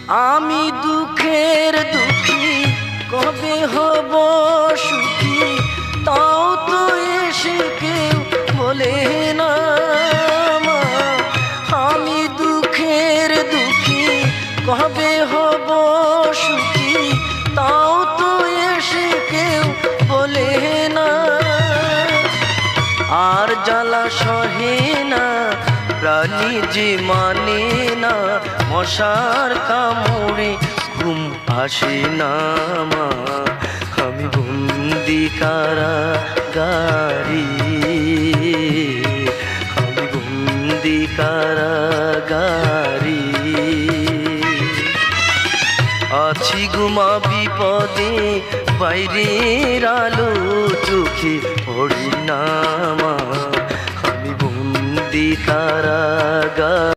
আমি দুঃখের দুঃখী কবে হব সুখী, তাও তো এসে কেউ বলে না মা। আমি দুঃখের দুঃখী কবে হব সুখী, তাও তো এসে কেউ বলে না। আর জ্বালা সহে না প্রাণী যে মানে না, মশার কামড়ে ঘুম আসে না মা। আমি বন্দি কারাগারে, আমি বন্দি কারাগারে। আছি গুমা বিপদে, বাইরের আলো চোখে পড়ে না মা। আমি বন্দি কারাগারে।